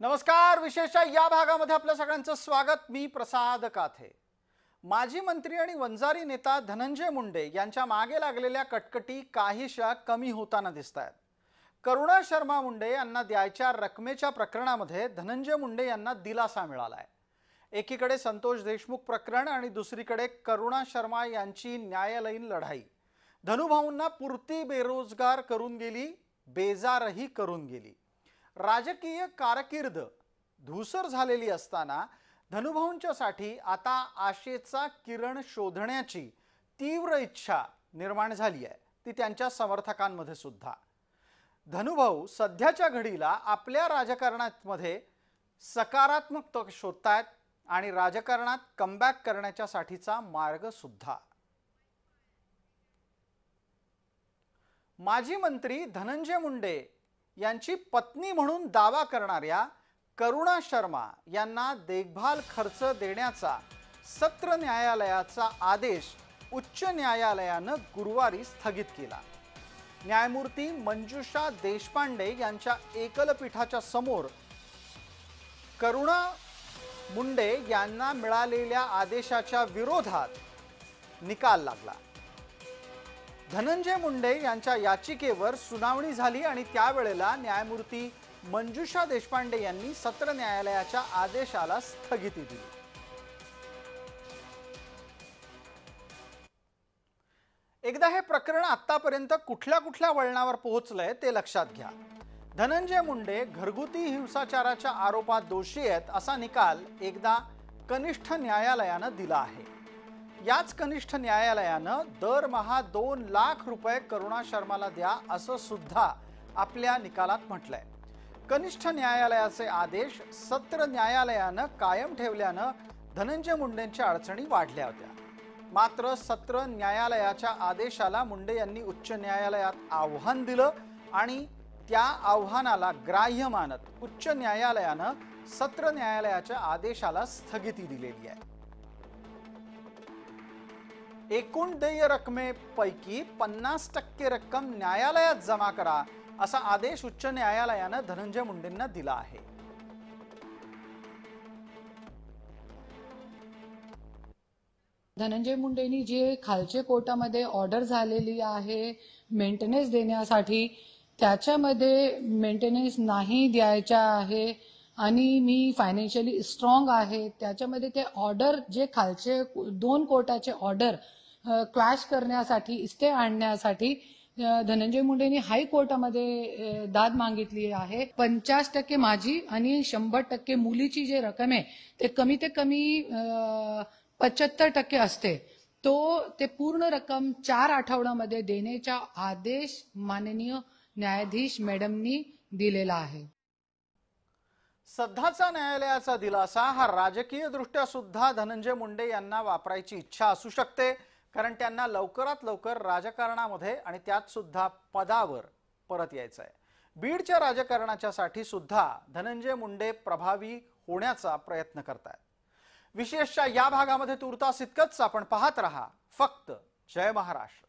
नमस्कार। विशेषच्या या भागामध्ये आपल्या सगळ्यांचं स्वागत। मी प्रसाद काथे। माजी मंत्री आणि वंजारी नेता धनंजय मुंडे यांच्या मागे लागलेल्या कटकटी काहीशा कमी होताना दिसतात। करुणा शर्मा मुंडे यांना द्यायच्या रकमेच्या प्रकरणामध्ये धनंजय मुंडे यांना दिलासा मिळालाय। एकीकडे संतोष देशमुख प्रकरण आणि दुसरीकडे करुणा शर्मा यांची न्यायालयीन लढाई धनुभाऊंना पुरती बेरोजगार करून गेली, बेजारही करून गेली। राजकीय कारकीर्द धूसर झालेली असताना धनुभाऊंच्यासाठी आता आशेचा किरण शोधण्याची तीव्र इच्छा निर्माण झाली आहे, ती त्यांच्या समर्थकांमध्ये सुद्धा। धनुभाऊ सध्याच्या घडीला आपल्या राजकारणामध्ये सकारात्मक शोधतायत आणि राजकारणात कमबॅक करण्याच्यासाठीचा मार्ग सुद्धा। माजी मंत्री धनंजय मुंडे यांची पत्नी म्हणून दावा करणाऱ्या करुणा शर्मा यांना देखभाल खर्च देण्याचा सत्र न्यायालयाचा आदेश उच्च न्यायालयाने गुरुवारी स्थगित केला। न्यायमूर्ती मंजुषा देशपांडे यांच्या एकलपीठाच्या समोर करुणा मुंडे यांना मिळालेल्या आदेशाच्या विरोधात निकाल लागला। धनंजय मुंडे यांच्या याचिकेवर सुनावणी झाली आणि त्यावेळेला न्यायमूर्ती मंजुषा देशपांडे यांनी सत्र न्यायालयाच्या आदेशाला स्थगिती दिली। एकदा हे प्रकरण आतापर्यंत कुठल्या वळणावर पोहोचलंय ते लक्षात घ्या। धनंजय मुंडे घरगुती हिंसाचाराच्या आरोपात दोषी आहेत असा निकाल एकदा कनिष्ठ न्यायालयाने दिला आहे। याच कनिष्ठ न्यायालयाने दरमहा 2 लाख रुपये करुणा शर्माला द्या असं सुद्धा आपल्या निकालात म्हटलंय। कनिष्ठ न्यायालयाचे आदेश सत्र न्यायालयाने कायम ठेवल्याने धनंजय मुंडेंच्या अडचणी वाढल्या होत्या। मात्र सत्र न्यायालयाच्या आदेशाला मुंडे यांनी उच्च न्यायालयात आव्हान दिलं आणि त्या आव्हानाला ग्राह्य मानत उच्च न्यायालयाने सत्र न्यायालयाच्या आदेशाला स्थगिती दिलेली आहे। एकूण देय रकमेपैकी 50% रक्कम न्यायालयात जमा करा असा आदेश उच्च न्यायालयाने धनंजय मुंडेंना दिला आहे। धनंजय मुंडेंनी जे खालचे कोर्टामध्ये ऑर्डर झालेली आहे मेंटेनन्स देण्यासाठी, त्याच्यामध्ये मेंटेनन्स नाही द्यायचा आहे आणि मी फायनान्शियली स्ट्रॉंग आहे, त्याच्यामध्ये ते ऑर्डर जे खालचे 2 कोर्टाचे ऑर्डर क्वॅश करण्यासाठी, स्टे आणण्यासाठी धनंजय मुंडेंनी हायकोर्टामध्ये दाद मागितली आहे। 50% माझी आणि 100% मुलीची जे रक्कम आहे ते कमी ते कमी 75% असते, ते पूर्ण रक्कम 4 आठवड्यामध्ये देण्याचा आदेश माननीय न्यायाधीश मॅडमनी दिलेला आहे। सध्याचा न्यायालयाचा दिलासा हा राजकीय दृष्ट्या सुद्धा धनंजय मुंडे यांना वापरायची इच्छा असू शकते, कारण त्यांना लवकरात लवकर राजकारणामध्ये आणि त्यात सुद्धा पदावर परत यायचं आहे। बीडच्या राजकारणाच्यासाठी सुद्धा धनंजय मुंडे प्रभावी होण्याचा प्रयत्न करतात। विशेषच्या या भागामध्ये तुर्तास इतकंच। आपण पाहत रहा फक्त जय महाराष्ट्र।